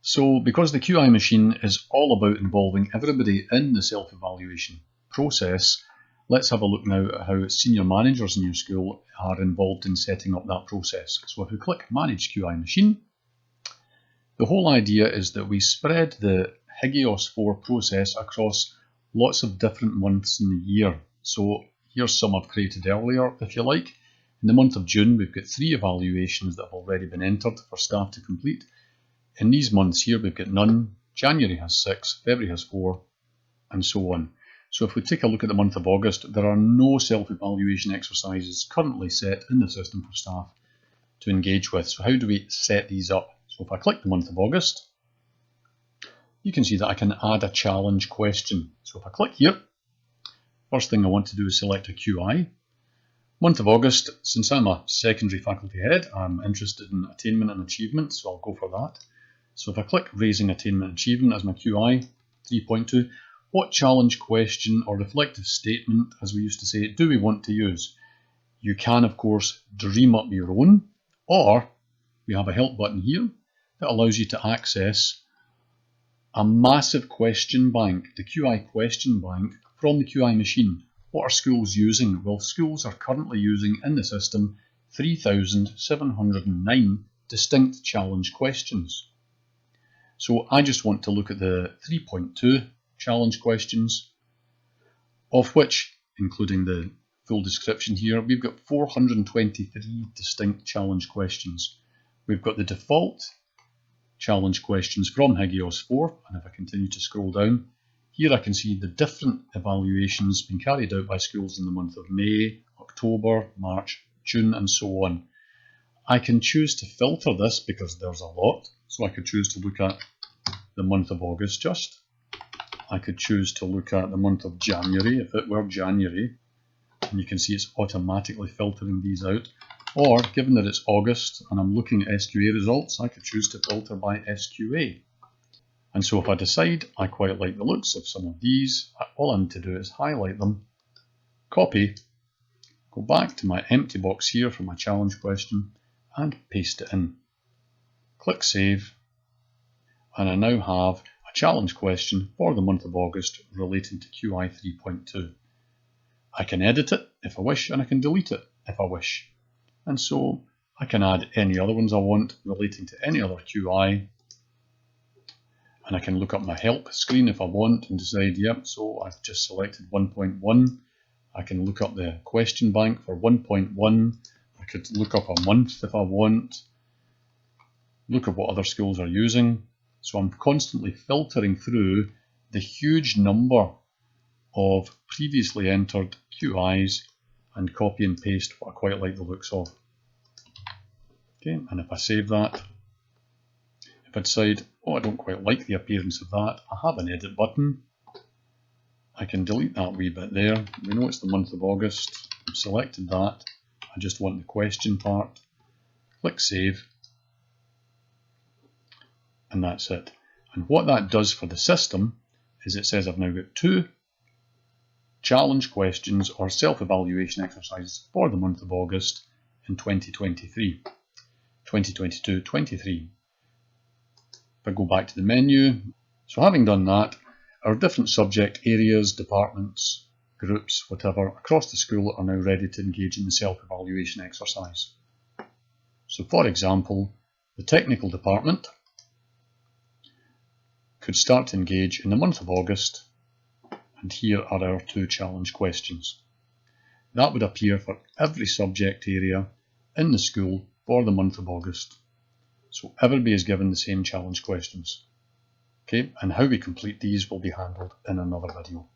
So because the QI machine is all about involving everybody in the self-evaluation process, let's have a look now at how senior managers in your school are involved in setting up that process. So if we click Manage QI Machine, the whole idea is that we spread the Higgios 4 process across lots of different months in the year. So here's some I've created earlier, if you like. In the month of June, we've got 3 evaluations that have already been entered for staff to complete. In these months here, we've got none. January has 6, February has 4, and so on. So if we take a look at the month of August, there are no self-evaluation exercises currently set in the system for staff to engage with. So how do we set these up? So if I click the month of August, you can see that I can add a challenge question. So if I click here, first thing I want to do is select a QI. Month of August, since I'm a secondary faculty head, I'm interested in attainment and achievement, so I'll go for that. So if I click Raising Attainment and Achievement as my QI, 3.2, what challenge question or reflective statement, as we used to say, do we want to use? You can, of course, dream up your own, or we have a help button here that allows you to access a massive question bank, the QI question bank from the QI machine. What are schools using? Well, schools are currently using in the system 3,709 distinct challenge questions. So I just want to look at the 3.2 challenge questions, of which, including the full description here, we've got 423 distinct challenge questions. We've got the default challenge questions from Higgios 4, and if I continue to scroll down, here I can see the different evaluations being carried out by schools in the month of May, October, March, June, and so on. I can choose to filter this because there's a lot, so I could choose to look at the month of August just. I could choose to look at the month of January, if it were January, and you can see it's automatically filtering these out. Or, given that it's August and I'm looking at SQA results, I could choose to filter by SQA. And so if I decide I quite like the looks of some of these, all I need to do is highlight them, copy, go back to my empty box here for my challenge question, and paste it in. Click Save, and I now have a challenge question for the month of August relating to QI 3.2. I can edit it if I wish, and I can delete it if I wish. And so I can add any other ones I want relating to any other QI. And I can look up my help screen if I want and decide, yep, so I've just selected 1.1. I can look up the question bank for 1.1. I could look up a month if I want. Look at what other schools are using. So I'm constantly filtering through the huge number of previously entered QIs and copy and paste what I quite like the looks of. Okay, and if I save that, if I decide, oh, I don't quite like the appearance of that, I have an edit button. I can delete that wee bit there. We know it's the month of August. I've selected that. I just want the question part. Click Save. And that's it. And what that does for the system is it says I've now got 2 challenge questions or self-evaluation exercises for the month of August in 2023. 2022-23. If I go back to the menu, so having done that, our different subject areas, departments, groups, whatever, across the school are now ready to engage in the self-evaluation exercise. So for example, the technical department could start to engage in the month of August, and here are our 2 challenge questions. That would appear for every subject area in the school for the month of August. So everybody is given the same challenge questions. Okay, and how we complete these will be handled in another video.